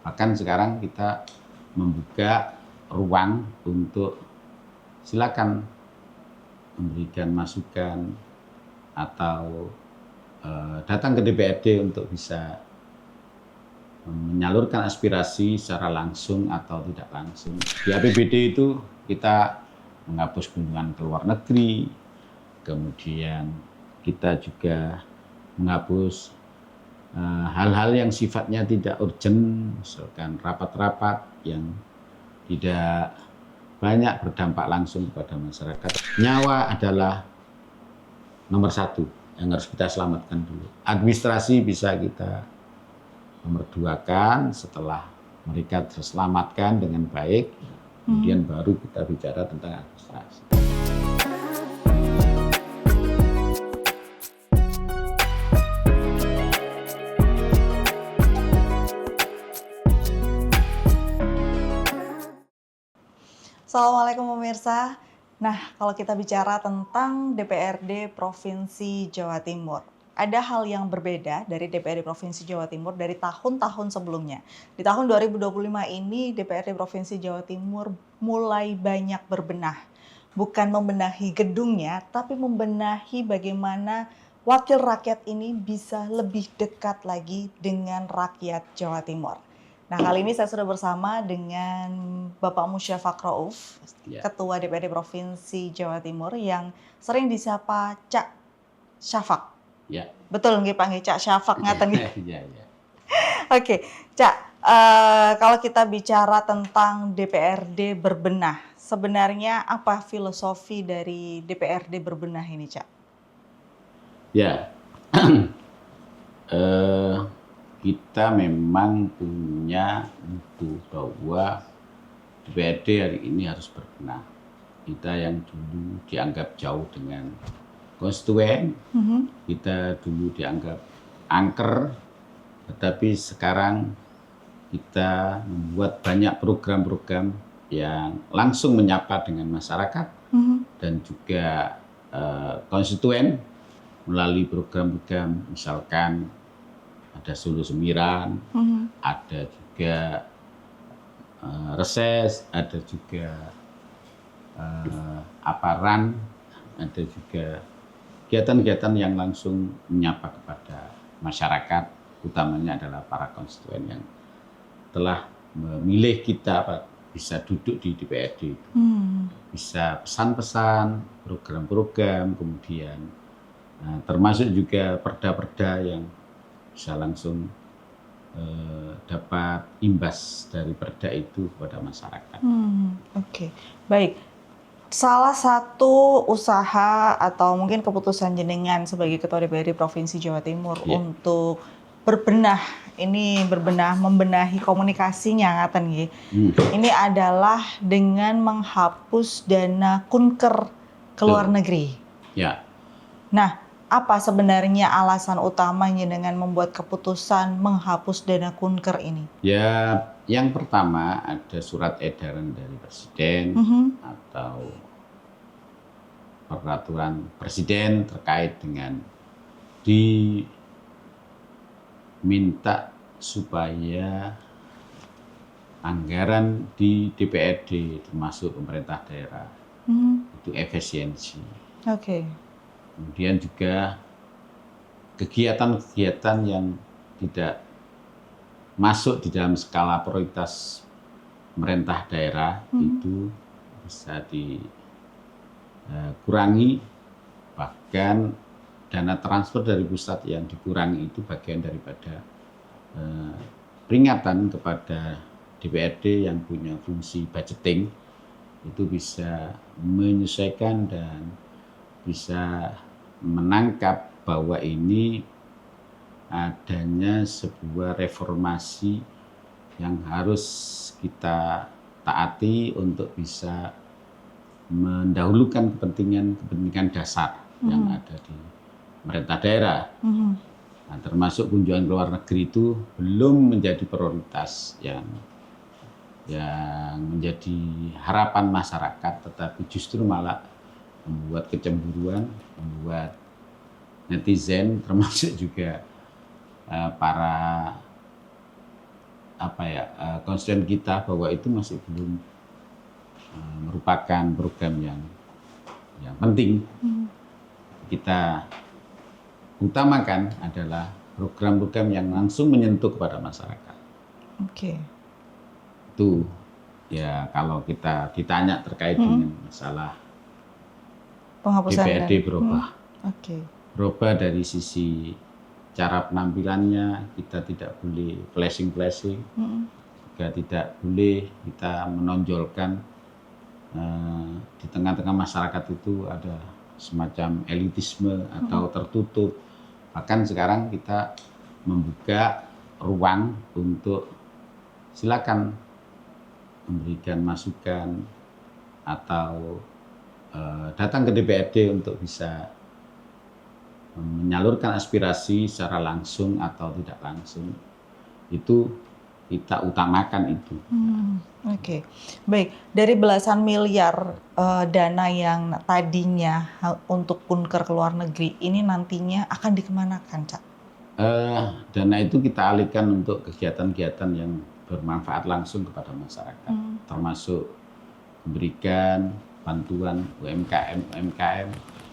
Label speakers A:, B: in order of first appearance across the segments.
A: Bahkan sekarang kita membuka ruang untuk silakan memberikan masukan atau datang ke DPRD untuk bisa menyalurkan aspirasi secara langsung atau tidak langsung. Di APBD itu kita menghapus kunjungan ke luar negeri, kemudian kita juga menghapus hal-hal yang sifatnya tidak urgent, misalkan rapat-rapat yang tidak banyak berdampak langsung kepada masyarakat. Nyawa adalah nomor satu yang harus kita selamatkan dulu. Administrasi bisa kita nomor-duakan setelah mereka terselamatkan dengan baik, kemudian baru kita bicara tentang administrasi.
B: Assalamualaikum pemirsa. Nah, kalau kita bicara tentang DPRD Provinsi Jawa Timur, ada hal yang berbeda dari DPRD Provinsi Jawa Timur dari tahun-tahun sebelumnya. Di tahun 2025 ini DPRD Provinsi Jawa Timur mulai banyak berbenah. Bukan membenahi gedungnya, tapi membenahi bagaimana wakil rakyat ini bisa lebih dekat lagi dengan rakyat Jawa Timur. Nah, kali ini saya sudah bersama dengan Bapak Musyafaq Rauf, Ketua DPRD Provinsi Jawa Timur yang sering disapa Cak Syafaq.
A: Ya.
B: Betul nggih Pak Cak Syafaq ngaten nggih.
A: Iya.
B: Oke, Cak, kalau kita bicara tentang DPRD berbenah, sebenarnya apa filosofi dari DPRD berbenah ini, Cak?
A: Ya. Kita memang punya itu bahwa DPRD hari ini harus berbenah. Kita yang dulu dianggap jauh dengan konstituen, kita dulu dianggap angker, tetapi sekarang kita membuat banyak program-program yang langsung menyapa dengan masyarakat dan juga konstituen melalui program-program misalkan ada Solo Semiran, ada juga reses, ada juga aparan, ada juga kegiatan-kegiatan yang langsung menyapa kepada masyarakat, utamanya adalah para konstituen yang telah memilih kita bisa duduk di DPRD, bisa pesan-pesan, program-program, kemudian termasuk juga perda-perda yang bisa langsung dapat imbas dari perda itu kepada masyarakat.
B: Oke. Baik. Salah satu usaha atau mungkin keputusan jenengan sebagai Ketua DPRD Provinsi Jawa Timur untuk berbenah, membenahi komunikasinya ngaten nggih. Ini adalah dengan menghapus dana kunker ke luar negeri.
A: Ya.
B: Nah, apa sebenarnya alasan utamanya dengan membuat keputusan menghapus dana kunker ini?
A: Ya, yang pertama ada surat edaran dari Presiden atau peraturan Presiden terkait dengan diminta supaya anggaran di DPRD termasuk pemerintah daerah itu efisiensi.
B: Oke.
A: Kemudian juga kegiatan-kegiatan yang tidak masuk di dalam skala prioritas pemerintah daerah itu bisa dikurangi, bahkan dana transfer dari pusat yang dikurangi itu bagian daripada peringatan kepada DPRD yang punya fungsi budgeting itu bisa menyesuaikan dan bisa menangkap bahwa ini adanya sebuah reformasi yang harus kita taati untuk bisa mendahulukan kepentingan dasar yang ada di pemerintah daerah. Nah, termasuk kunjungan ke luar negeri itu belum menjadi prioritas yang menjadi harapan masyarakat, tetapi justru malah membuat kecemburuan, membuat netizen termasuk juga para konstituen kita bahwa itu masih belum merupakan program yang penting. Kita utamakan adalah program-program yang langsung menyentuh kepada masyarakat.
B: Oke.
A: Itu ya kalau kita ditanya terkait dengan masalah
B: Penghapusan
A: DPRD berubah.
B: Oke.
A: Berubah dari sisi cara penampilannya, kita tidak boleh flashing-flashing, juga tidak boleh kita menonjolkan di tengah-tengah masyarakat itu ada semacam elitisme atau tertutup. Bahkan sekarang kita membuka ruang untuk silakan memberikan masukan atau datang ke DPRD untuk bisa menyalurkan aspirasi secara langsung atau tidak langsung. Itu kita utamakan itu.
B: Oke. Baik, dari belasan miliar dana yang tadinya untuk kunker ke luar negeri ini nantinya akan dikemanakan, Cak?
A: Dana itu kita alihkan untuk kegiatan-kegiatan yang bermanfaat langsung kepada masyarakat, termasuk memberikan bantuan UMKM,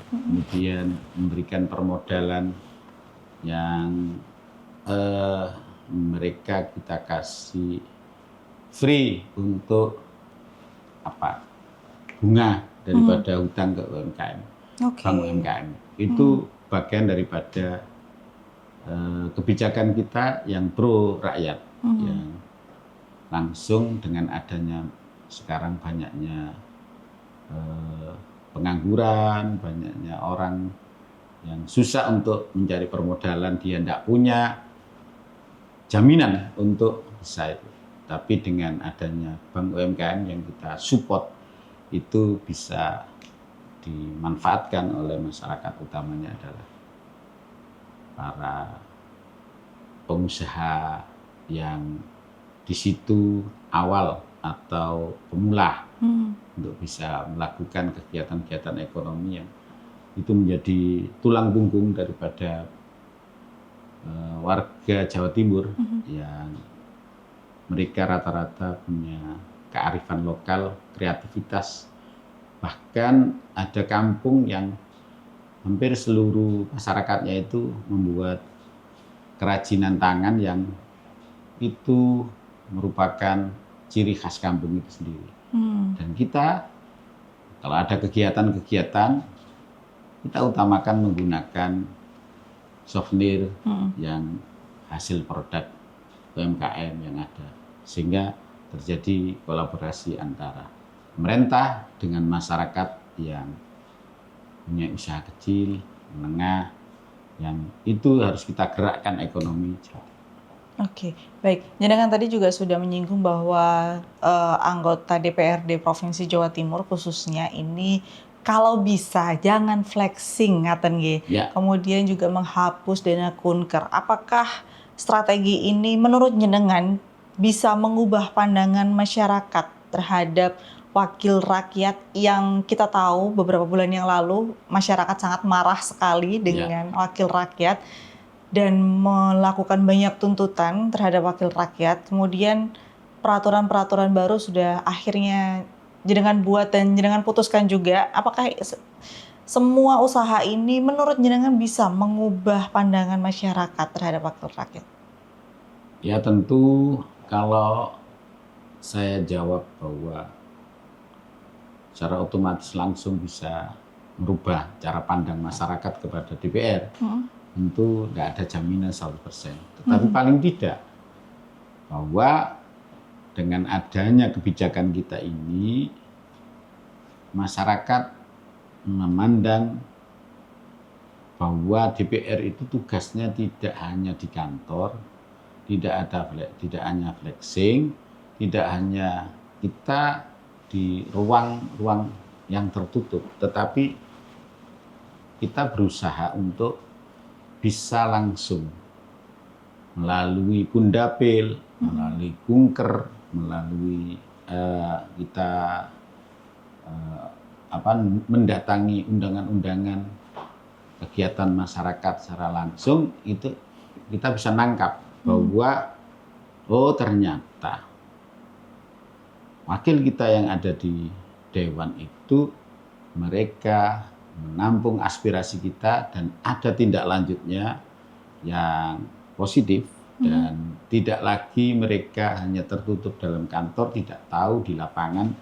A: kemudian memberikan permodalan yang mereka kita kasih free untuk bunga daripada hutang ke UMKM, bank UMKM. Itu bagian daripada kebijakan kita yang pro rakyat, yang langsung dengan adanya sekarang banyaknya pengangguran, banyaknya orang yang susah untuk mencari permodalan, dia tidak punya jaminan untuk bisa itu. Tapi dengan adanya bank UMKM yang kita support, itu bisa dimanfaatkan oleh masyarakat, utamanya adalah para pengusaha yang di situ awal atau pemula untuk bisa melakukan kegiatan-kegiatan ekonomi yang itu menjadi tulang punggung daripada warga Jawa Timur yang mereka rata-rata punya kearifan lokal, kreativitas. Bahkan ada kampung yang hampir seluruh masyarakatnya itu membuat kerajinan tangan yang itu merupakan ciri khas kampung itu sendiri. Dan kita kalau ada kegiatan-kegiatan, kita utamakan menggunakan souvenir yang hasil produk UMKM yang ada, sehingga terjadi kolaborasi antara pemerintah dengan masyarakat yang punya usaha kecil, menengah, yang itu harus kita gerakkan ekonomi.
B: Oke, baik. Jenengan tadi juga sudah menyinggung bahwa anggota DPRD Provinsi Jawa Timur khususnya ini kalau bisa jangan flexing ngaten nggih.
A: Ya.
B: Kemudian juga menghapus dana kunker. Apakah strategi ini menurut jenengan bisa mengubah pandangan masyarakat terhadap wakil rakyat yang kita tahu beberapa bulan yang lalu masyarakat sangat marah sekali dengan wakil rakyat dan melakukan banyak tuntutan terhadap wakil rakyat. Kemudian peraturan-peraturan baru sudah akhirnya jenengan buat dan jenengan putuskan juga. Apakah semua usaha ini menurut jenengan bisa mengubah pandangan masyarakat terhadap wakil rakyat?
A: Ya tentu kalau saya jawab bahwa secara otomatis langsung bisa merubah cara pandang masyarakat kepada DPR, tentu tidak ada jaminan 100%. Tetapi paling tidak bahwa dengan adanya kebijakan kita ini, masyarakat memandang bahwa DPR itu tugasnya tidak hanya di kantor, tidak hanya flexing, tidak hanya kita di ruang-ruang yang tertutup, tetapi kita berusaha untuk bisa langsung melalui Kundapil, melalui Kunker, melalui kita mendatangi undangan-undangan kegiatan masyarakat secara langsung, itu kita bisa nangkap bahwa oh ternyata wakil kita yang ada di Dewan itu mereka menampung aspirasi kita dan ada tindak lanjutnya yang positif dan tidak lagi mereka hanya tertutup dalam kantor, tidak tahu di lapangan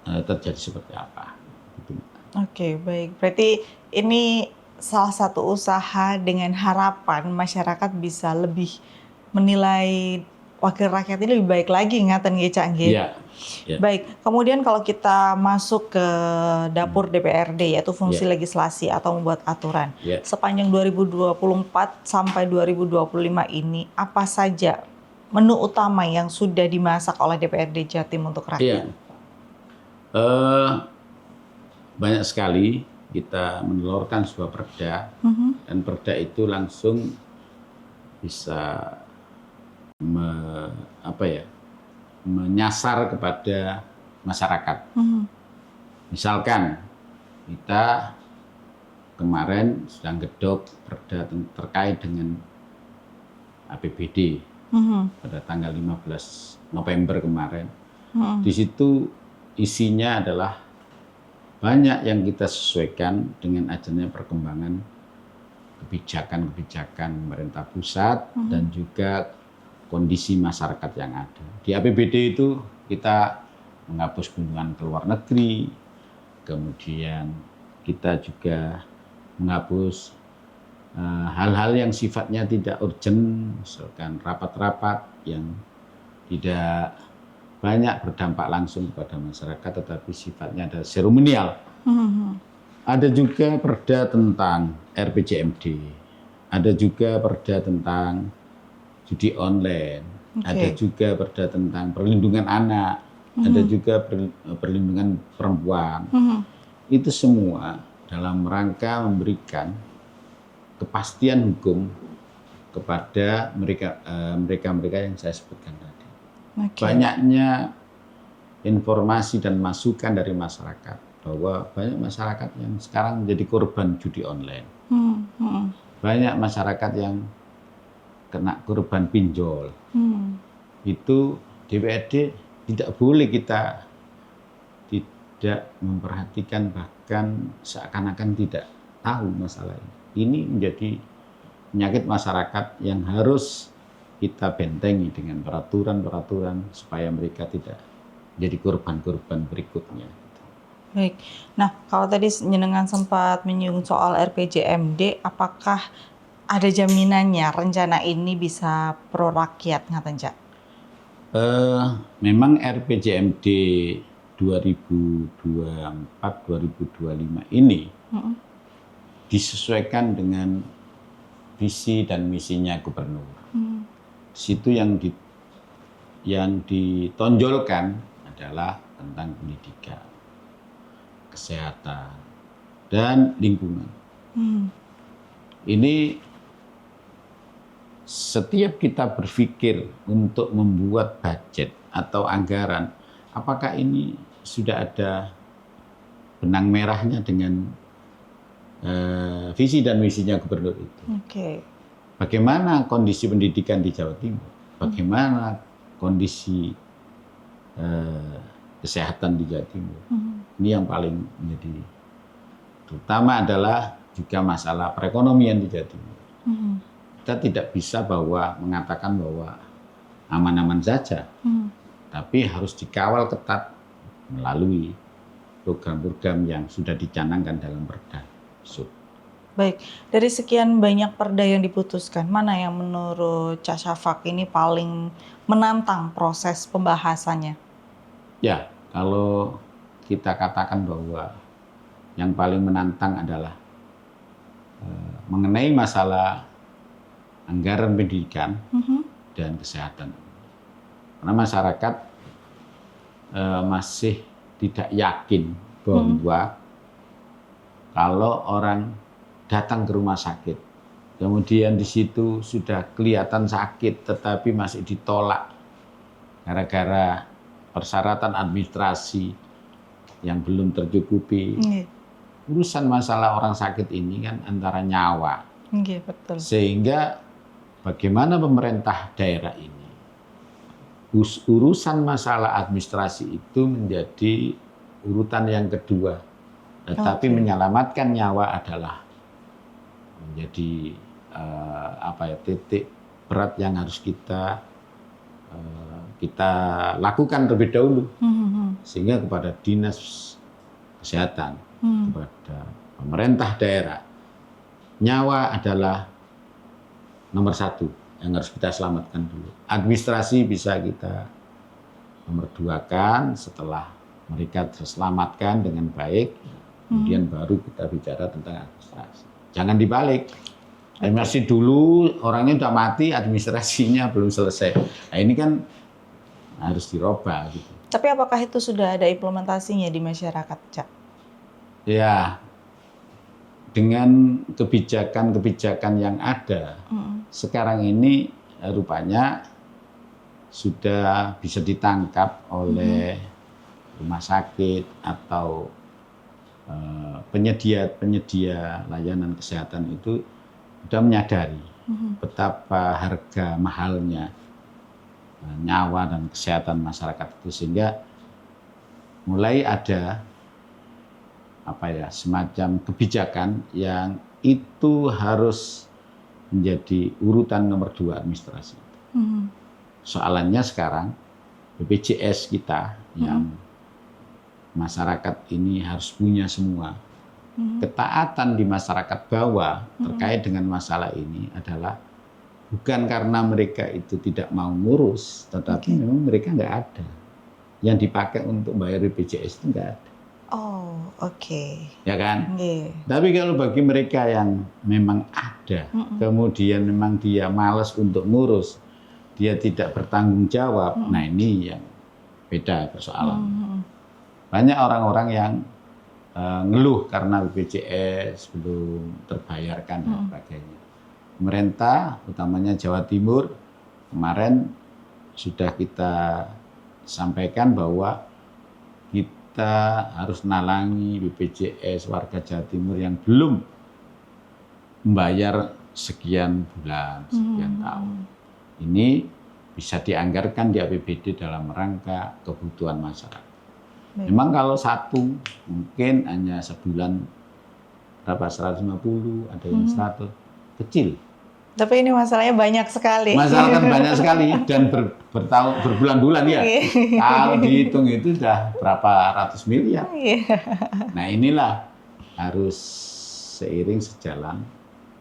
A: terjadi seperti apa. Gitu.
B: Oke, baik. Berarti ini salah satu usaha dengan harapan masyarakat bisa lebih menilai wakil rakyat ini lebih baik lagi, ngaten nggih Cak nggih.
A: Iya. Ya.
B: Baik, kemudian kalau kita masuk ke dapur DPRD yaitu fungsi legislasi atau membuat aturan. Sepanjang 2024 sampai 2025 ini apa saja menu utama yang sudah dimasak oleh DPRD Jatim untuk rakyat?
A: Banyak sekali kita menelurkan sebuah perda dan perda itu langsung bisa menyasar kepada masyarakat. Misalkan kita kemarin sedang gedok perda terkait dengan APBD pada tanggal 15 November kemarin. Di situ isinya adalah banyak yang kita sesuaikan dengan adanya perkembangan kebijakan-kebijakan pemerintah pusat dan juga kondisi masyarakat yang ada. Di APBD itu kita menghapus kunjungan ke luar negeri, kemudian kita juga menghapus hal-hal yang sifatnya tidak urgent, misalkan rapat-rapat yang tidak banyak berdampak langsung kepada masyarakat, tetapi sifatnya ada seremonial. Ada juga perda tentang RPJMD, ada juga perda tentang judi online, ada juga perda tentang perlindungan anak, ada juga perlindungan perempuan. Itu semua dalam rangka memberikan kepastian hukum kepada mereka yang saya sebutkan tadi. Banyaknya informasi dan masukan dari masyarakat bahwa banyak masyarakat yang sekarang menjadi korban judi online. Banyak masyarakat yang kena korban pinjol. Itu DPRD tidak boleh kita tidak memperhatikan, bahkan seakan-akan tidak tahu masalah ini. Ini menjadi penyakit masyarakat yang harus kita bentengi dengan peraturan-peraturan supaya mereka tidak jadi korban-korban berikutnya.
B: Baik. Nah, kalau tadi jenengan sempat menyinggung soal RPJMD, apakah ada jaminannya rencana ini bisa pro rakyat, ngaten Cak?
A: Memang RPJMD 2024-2025 ini disesuaikan dengan visi dan misinya gubernur. Di situ yang ditonjolkan adalah tentang pendidikan, kesehatan, dan lingkungan. Ini setiap kita berpikir untuk membuat budget atau anggaran, apakah ini sudah ada benang merahnya dengan visi dan misinya gubernur itu? Bagaimana kondisi pendidikan di Jawa Timur? Bagaimana kondisi kesehatan di Jawa Timur? Ini yang paling menjadi terutama adalah juga masalah perekonomian di Jawa Timur. Kita tidak bisa mengatakan bahwa aman-aman saja, tapi harus dikawal ketat melalui program-program yang sudah dicanangkan dalam perda.
B: Baik, dari sekian banyak perda yang diputuskan, mana yang menurut Cak Syafaq ini paling menantang proses pembahasannya?
A: Ya, kalau kita katakan bahwa yang paling menantang adalah mengenai masalah anggaran pendidikan dan kesehatan. Karena masyarakat masih tidak yakin bahwa kalau orang datang ke rumah sakit, kemudian di situ sudah kelihatan sakit, tetapi masih ditolak gara-gara persyaratan administrasi yang belum tercukupi. Urusan masalah orang sakit ini kan antara nyawa.
B: Betul.
A: Sehingga bagaimana pemerintah daerah ini urusan masalah administrasi itu menjadi urutan yang kedua. Tetapi menyelamatkan nyawa adalah menjadi titik berat yang harus kita lakukan terlebih dahulu. Sehingga kepada dinas kesehatan, kepada pemerintah daerah, nyawa adalah nomor satu yang harus kita selamatkan dulu. Administrasi bisa kita nomor duakan setelah mereka terselamatkan dengan baik, kemudian baru kita bicara tentang administrasi. Jangan dibalik. Masih dulu orangnya sudah mati, administrasinya belum selesai. Nah ini kan harus dirubah. Gitu.
B: Tapi apakah itu sudah ada implementasinya di masyarakat, Cak?
A: Ya, dengan kebijakan-kebijakan yang ada, sekarang ini rupanya sudah bisa ditangkap oleh rumah sakit atau penyedia layanan kesehatan itu sudah menyadari betapa harga mahalnya nyawa dan kesehatan masyarakat itu, sehingga mulai ada semacam kebijakan yang itu harus menjadi urutan nomor 2 administrasi. Soalannya sekarang BPJS kita yang masyarakat ini harus punya semua. Ketaatan di masyarakat bawah terkait dengan masalah ini adalah bukan karena mereka itu tidak mau ngurus, tetapi memang mereka nggak ada. Yang dipakai untuk bayar BPJS itu nggak ada.
B: Oh,
A: Ya kan? Tapi kalau bagi mereka yang memang ada, kemudian memang dia malas untuk ngurus, dia tidak bertanggung jawab, nah ini yang beda persoalan. Banyak orang-orang yang ngeluh karena BPJS belum terbayarkan dan sebagainya. Pemerintah, utamanya Jawa Timur, kemarin sudah kita sampaikan bahwa kita harus nalangi BPJS warga Jawa Timur yang belum membayar sekian bulan, sekian tahun. Ini bisa dianggarkan di APBD dalam rangka kebutuhan masyarakat. Memang kalau satu mungkin hanya sebulan berapa 150, ada yang 100, kecil.
B: Tapi ini masalahnya banyak sekali.
A: Masalah kan banyak sekali dan berbulan-bulan ya. Kalau dihitung itu sudah berapa ratus miliar. Nah inilah harus seiring sejalan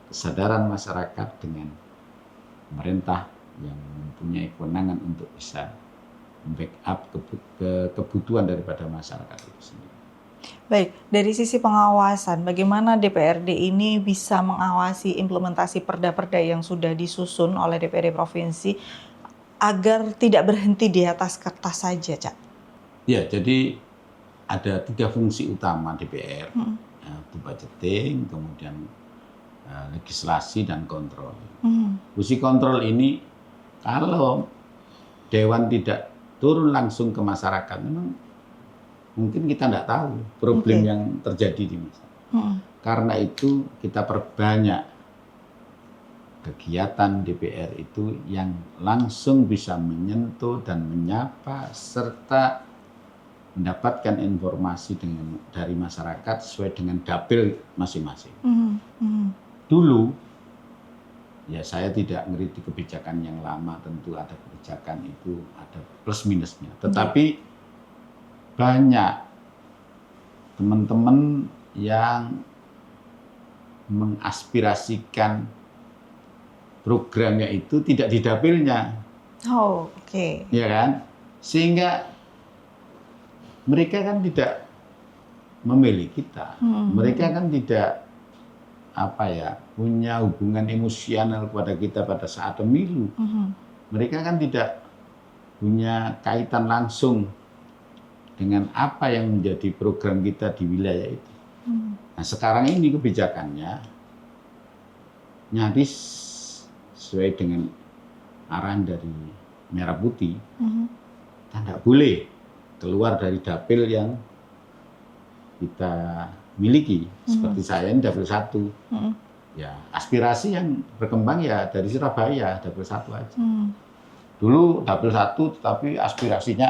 A: kesadaran masyarakat dengan pemerintah yang mempunyai kewenangan untuk bisa membackup kebutuhan daripada masyarakat itu sendiri.
B: Baik, dari sisi pengawasan, bagaimana DPRD ini bisa mengawasi implementasi perda-perda yang sudah disusun oleh DPRD Provinsi agar tidak berhenti di atas kertas saja, Cak?
A: Ya, jadi ada 3 fungsi utama DPR, yaitu budgeting, kemudian legislasi dan kontrol. Fungsi kontrol ini kalau Dewan tidak turun langsung ke masyarakat, memang mungkin kita tidak tahu problem yang terjadi di masyarakat. Karena itu kita perbanyak kegiatan DPR itu yang langsung bisa menyentuh dan menyapa serta mendapatkan informasi dari masyarakat sesuai dengan dapil masing-masing. Dulu, ya saya tidak ngerti kebijakan yang lama, tentu ada kebijakan itu ada plus minusnya. Tetapi banyak teman-teman yang mengaspirasikan programnya itu tidak di dapilnya. Ya kan? Sehingga mereka kan tidak memilih kita. Mereka kan tidak punya hubungan emosional kepada kita pada saat pemilu. Mereka kan tidak punya kaitan langsung dengan apa yang menjadi program kita di wilayah itu. Nah sekarang ini kebijakannya nyaris sesuai dengan arahan dari Merah Putih. Kita tidak boleh keluar dari dapil yang kita miliki. Seperti saya ini dapil 1. Ya, aspirasi yang berkembang ya dari Surabaya, dapil 1 aja. Dulu dapil 1, tetapi aspirasinya,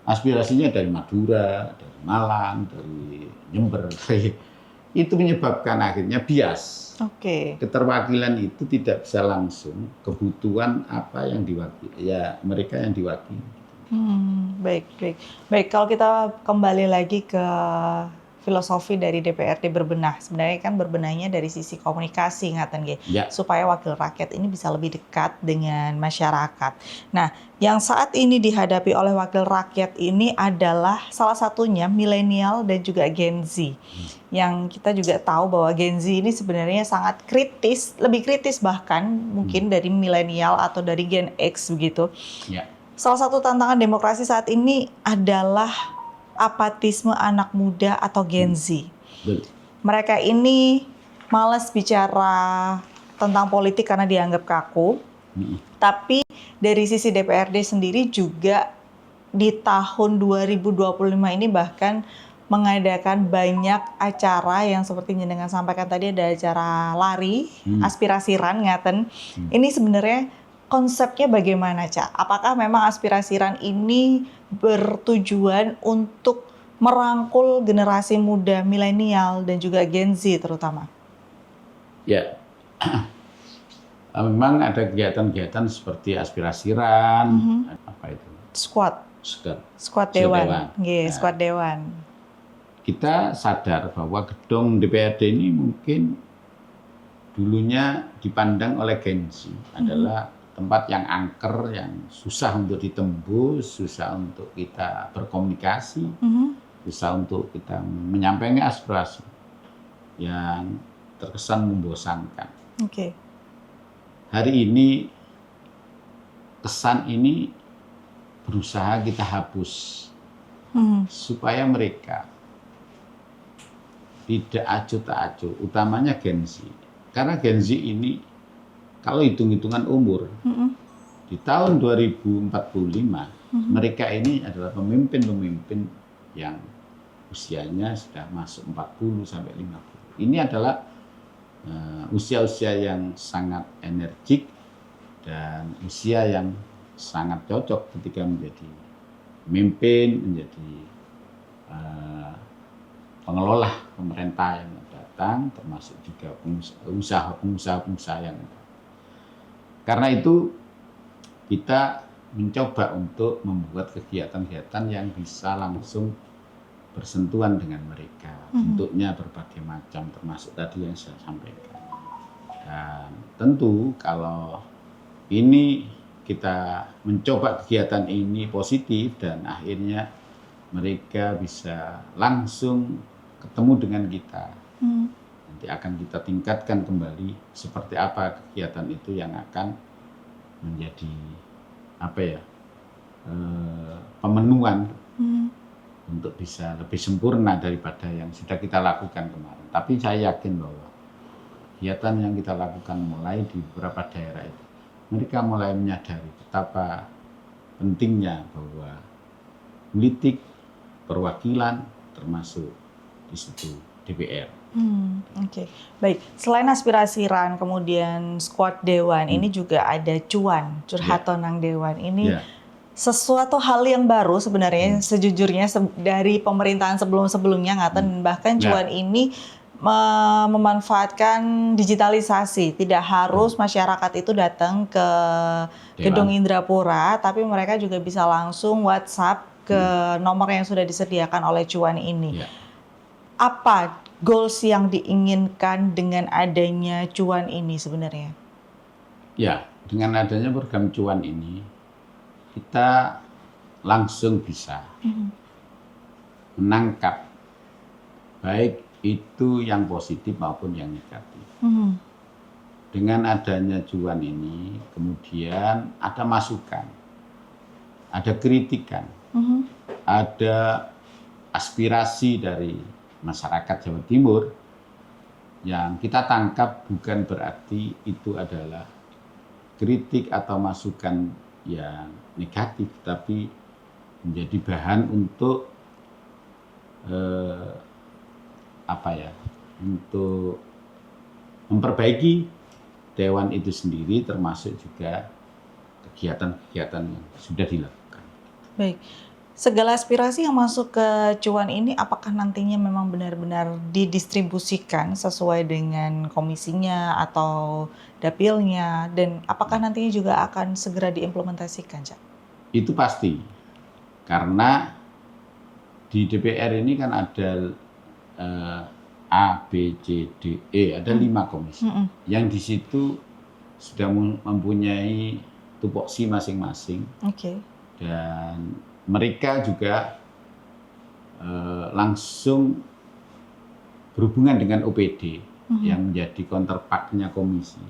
A: aspirasinya dari Madura, dari Malang, dari Jember. Itu menyebabkan akhirnya bias. Keterwakilan itu tidak bisa langsung kebutuhan apa yang diwakili, ya mereka yang diwakili.
B: Baik. Kalau kita kembali lagi ke filosofi dari DPRD berbenah, sebenarnya kan berbenahnya dari sisi komunikasi ngaten nggih, supaya wakil rakyat ini bisa lebih dekat dengan masyarakat. Nah, yang saat ini dihadapi oleh wakil rakyat ini adalah salah satunya milenial dan juga Gen Z. Yang kita juga tahu bahwa Gen Z ini sebenarnya sangat kritis, lebih kritis bahkan mungkin dari milenial atau dari Gen X begitu. Salah satu tantangan demokrasi saat ini adalah apatisme anak muda atau Gen Z. Mereka ini malas bicara tentang politik karena dianggap kaku. Tapi dari sisi DPRD sendiri juga di tahun 2025 ini bahkan mengadakan banyak acara yang seperti jenengan sampaikan tadi, ada acara lari, aspirasi run ngaten. Ini sebenarnya konsepnya bagaimana, Cak? Apakah memang aspirasi run ini bertujuan untuk merangkul generasi muda milenial dan juga Gen Z terutama?
A: Ya, memang ada kegiatan-kegiatan seperti aspirasi run, apa itu?
B: Squad Dewan. Squad Dewan.
A: Kita sadar bahwa gedung DPRD ini mungkin dulunya dipandang oleh Gen Z adalah tempat yang angker, yang susah untuk ditembus, susah untuk kita berkomunikasi, susah untuk kita menyampaikan aspirasi yang terkesan membosankan. Hari ini kesan ini berusaha kita hapus supaya mereka tidak acuh tak acuh, utamanya Gen Z. Karena Gen Z ini kalau hitung-hitungan umur, di tahun 2045, mereka ini adalah pemimpin-pemimpin yang usianya sudah masuk 40 sampai 50. Ini adalah usia-usia yang sangat energik dan usia yang sangat cocok ketika menjadi pemimpin, menjadi pengelola pemerintah yang datang, termasuk juga pengusaha-pengusaha yang datang. Karena itu kita mencoba untuk membuat kegiatan-kegiatan yang bisa langsung bersentuhan dengan mereka. Bentuknya berbagai macam, termasuk tadi yang saya sampaikan. Dan tentu kalau ini kita mencoba kegiatan ini positif dan akhirnya mereka bisa langsung ketemu dengan kita. Nanti akan kita tingkatkan kembali seperti apa kegiatan itu yang akan menjadi pemenuhan untuk bisa lebih sempurna daripada yang sudah kita lakukan kemarin. Tapi saya yakin bahwa kegiatan yang kita lakukan mulai di beberapa daerah itu, mereka mulai menyadari betapa pentingnya bahwa politik, perwakilan, termasuk di situ DPR.
B: Baik. Selain aspirasi run, kemudian squad dewan, ini juga ada cuan, curhat tonang dewan. Ini sesuatu hal yang baru sebenarnya, sejujurnya dari pemerintahan sebelum-sebelumnya ngaten, bahkan cuan ini memanfaatkan digitalisasi. Tidak harus masyarakat itu datang ke Gedung Indrapura, tapi mereka juga bisa langsung WhatsApp ke nomor yang sudah disediakan oleh cuan ini. Apa goals yang diinginkan dengan adanya cuan ini sebenarnya?
A: Ya, dengan adanya program cuan ini, kita langsung bisa menangkap baik itu yang positif maupun yang negatif. Dengan adanya cuan ini, kemudian ada masukan, ada kritikan, ada aspirasi dari masyarakat Jawa Timur yang kita tangkap bukan berarti itu adalah kritik atau masukan yang negatif, tapi menjadi bahan untuk untuk memperbaiki dewan itu sendiri, termasuk juga kegiatan-kegiatan yang sudah dilakukan.
B: Baik. Segala aspirasi yang masuk ke Cuan ini apakah nantinya memang benar-benar didistribusikan sesuai dengan komisinya atau dapilnya, dan apakah nantinya juga akan segera diimplementasikan, Cak?
A: Itu pasti, karena di DPR ini kan ada A, B, C, D, E, ada 5 komisi. Yang di situ sudah mempunyai tupoksi masing-masing.
B: Oke.
A: Dan mereka juga langsung berhubungan dengan OPD yang menjadi counterpart-nya komisi.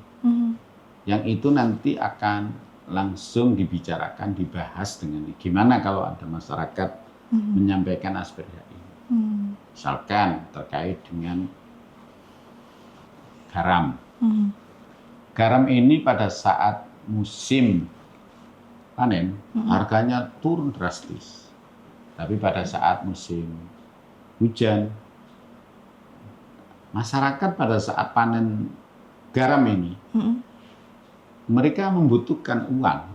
A: Yang itu nanti akan langsung dibicarakan, dibahas dengan gimana kalau ada masyarakat menyampaikan aspirasi ini. Misalkan terkait dengan garam. Garam ini pada saat musim panen harganya turun drastis. Tapi pada saat musim hujan, masyarakat pada saat panen garam ini mereka membutuhkan uang,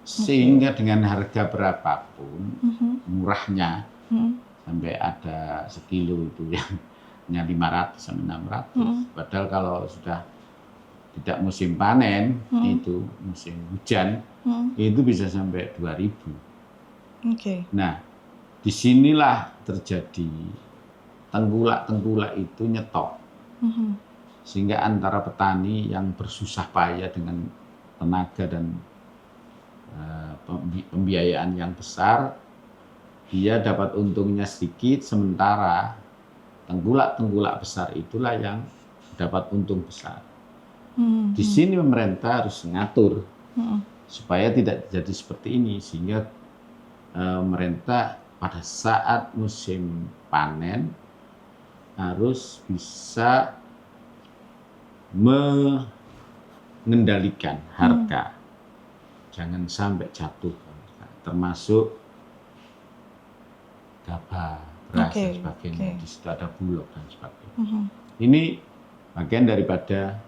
A: sehingga dengan harga berapapun murahnya, sampai ada sekilo itu yang hanya 500 sampai 600. Padahal kalau sudah tidak musim panen, itu musim hujan, itu bisa sampai 2.000. Nah, disinilah terjadi tengkulak-tengkulak itu nyetop. Sehingga antara petani yang bersusah payah dengan tenaga dan pembiayaan yang besar, dia dapat untungnya sedikit, sementara tengkulak-tengkulak besar itulah yang dapat untung besar. Di sini pemerintah harus mengatur supaya tidak jadi seperti ini, sehingga pemerintah pada saat musim panen harus bisa mengendalikan harga, jangan sampai jatuh, termasuk gabah, beras dan sebagainya. Di situ ada bulog dan sebagainya. Ini bagian daripada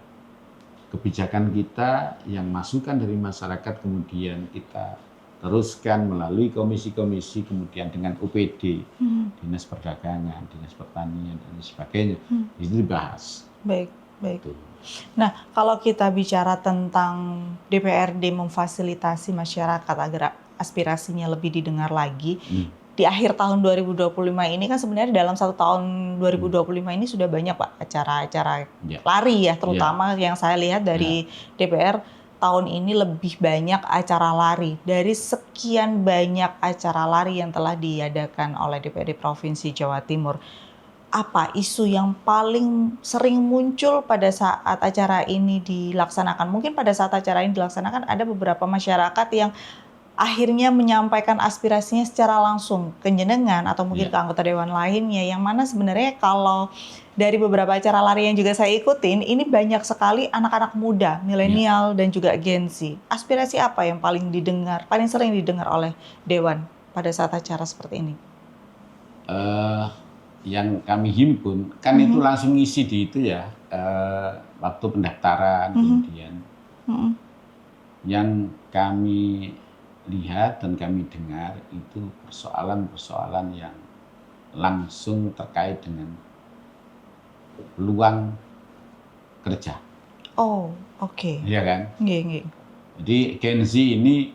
A: kebijakan kita yang masukan dari masyarakat, kemudian kita teruskan melalui komisi-komisi, kemudian dengan UPD, Dinas Perdagangan, Dinas Pertanian, dan sebagainya, itu dibahas.
B: Baik. Nah, kalau kita bicara tentang DPRD memfasilitasi masyarakat agar aspirasinya lebih didengar lagi, di akhir tahun 2025 ini kan sebenarnya dalam 1 tahun 2025 ini sudah banyak Pak acara-acara lari ya, terutama yang saya lihat dari DPR tahun ini lebih banyak acara lari. Dari sekian banyak acara lari yang telah diadakan oleh DPRD Provinsi Jawa Timur, apa isu yang paling sering muncul pada saat acara ini dilaksanakan? Mungkin pada saat acara ini dilaksanakan ada beberapa masyarakat yang akhirnya menyampaikan aspirasinya secara langsung ke jenengan atau mungkin ke anggota dewan lainnya, yang mana sebenarnya kalau dari beberapa acara lari yang juga saya ikutin, ini banyak sekali anak-anak muda, milenial dan juga Gen Z. Aspirasi apa yang paling didengar, paling sering didengar oleh dewan pada saat acara seperti ini?
A: Yang kami himpun kan itu langsung isi di itu ya, waktu pendaftaran, kemudian yang kami lihat dan kami dengar itu persoalan-persoalan yang langsung terkait dengan peluang kerja.
B: Oh, oke.
A: Iya kan?
B: Nggih.
A: Jadi Gen Z ini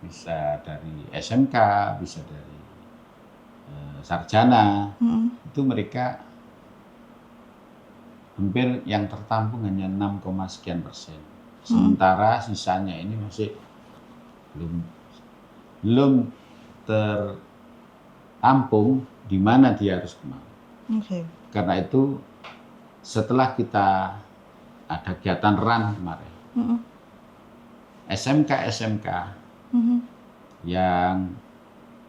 A: bisa dari SMK, bisa dari sarjana, itu mereka hampir yang tertampung hanya 6, sekian persen. Sementara sisanya ini masih belum tertampung di mana dia harus kemana. Karena itu setelah kita ada kegiatan RUN kemarin, SMK yang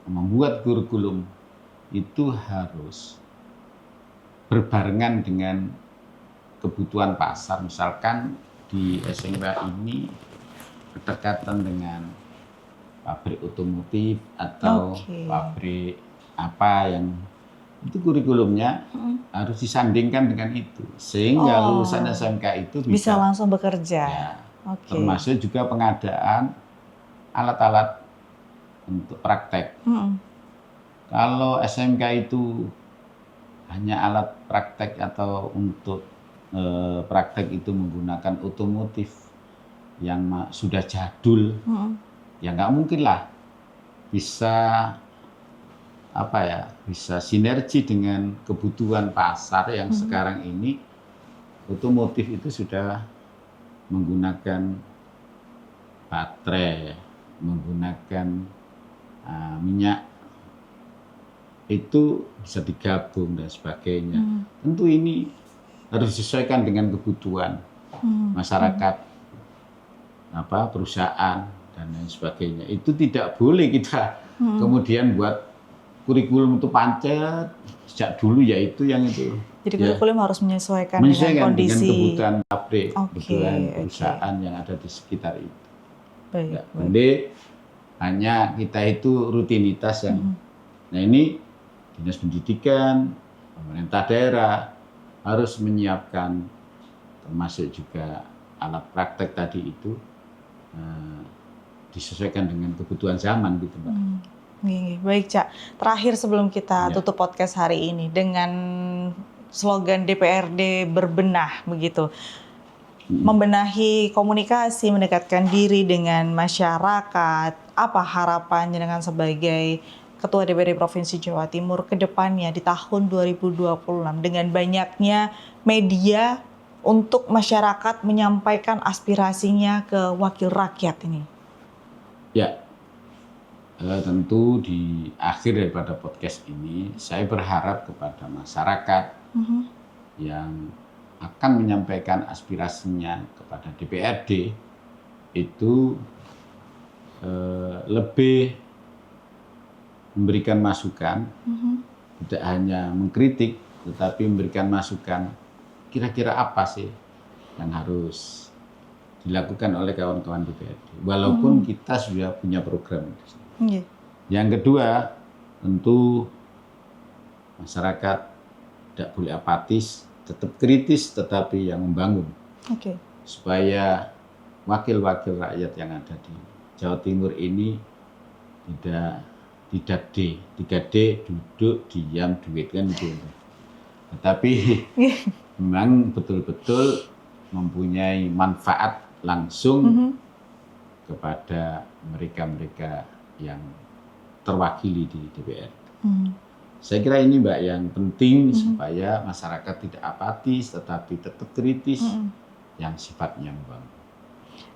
A: membuat kurikulum itu harus berbarengan dengan kebutuhan pasar. Misalkan di SMK ini berdekatan dengan pabrik otomotif atau pabrik apa yang itu kurikulumnya harus disandingkan dengan itu, sehingga lulusan SMK itu bisa
B: langsung bekerja.
A: Ya, termasuk juga pengadaan alat-alat untuk praktek. Kalau SMK itu hanya alat praktek atau untuk praktek itu menggunakan otomotif yang sudah jadul, ya nggak mungkin lah bisa bisa sinergi dengan kebutuhan pasar yang sekarang ini. Otomotif itu sudah menggunakan baterai, menggunakan minyak, itu bisa digabung dan sebagainya. Tentu ini harus disesuaikan dengan kebutuhan masyarakat, perusahaan dan lain sebagainya. Itu tidak boleh kita kemudian buat kurikulum itu pancet sejak dulu, yaitu yang itu.
B: Jadi kurikulum harus menyesuaikan dengan kondisi,
A: dengan kebutuhan pabrik, kebutuhan perusahaan yang ada di sekitar itu. Tidak boleh hanya kita itu rutinitas yang. Nah ini Dinas Pendidikan, pemerintah daerah harus menyiapkan, termasuk juga alat praktek tadi itu disesuaikan dengan kebutuhan zaman gitu, Mbak.
B: Baik, Cak. Terakhir sebelum kita tutup podcast hari ini dengan slogan DPRD berbenah begitu. Membenahi komunikasi, mendekatkan diri dengan masyarakat. Apa harapannya dengan sebagai Ketua DPRD Provinsi Jawa Timur ke depannya di tahun 2026 dengan banyaknya media untuk masyarakat menyampaikan aspirasinya ke wakil rakyat ini?
A: Ya, tentu di akhir daripada podcast ini saya berharap kepada masyarakat yang akan menyampaikan aspirasinya kepada DPRD itu lebih memberikan masukan, tidak hanya mengkritik, tetapi memberikan masukan kira-kira apa sih yang harus dilakukan oleh kawan-kawan DPRD, walaupun kita sudah punya program. Yang kedua, tentu masyarakat tidak boleh apatis, tetap kritis, tetapi yang membangun, supaya wakil-wakil rakyat yang ada di Jawa Timur ini tidak 3D, duduk, diam, duit, kan gitu. Tetapi memang betul-betul mempunyai manfaat langsung kepada mereka-mereka yang terwakili di DPR. Saya kira ini, Mbak, yang penting supaya masyarakat tidak apatis tetapi tetap kritis yang sifatnya membangun.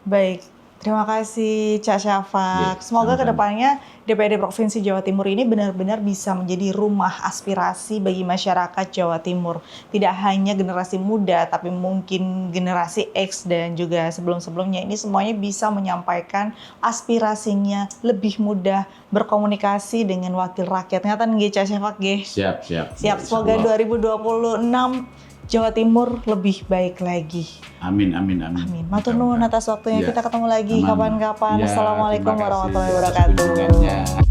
B: Baik, terima kasih Cak Syafaq. Semoga kedepannya DPRD Provinsi Jawa Timur ini benar-benar bisa menjadi rumah aspirasi bagi masyarakat Jawa Timur. Tidak hanya generasi muda, tapi mungkin generasi X dan juga sebelum-sebelumnya ini semuanya bisa menyampaikan aspirasinya lebih mudah berkomunikasi dengan wakil rakyat. Ngaten nggih Cak Syafaq nggih? Siap. Semoga 2026 Jawa Timur lebih baik lagi.
A: Amin.
B: Matur nuwun atas waktunya. Kita ketemu lagi kapan-kapan. Assalamualaikum warahmatullahi wabarakatuh.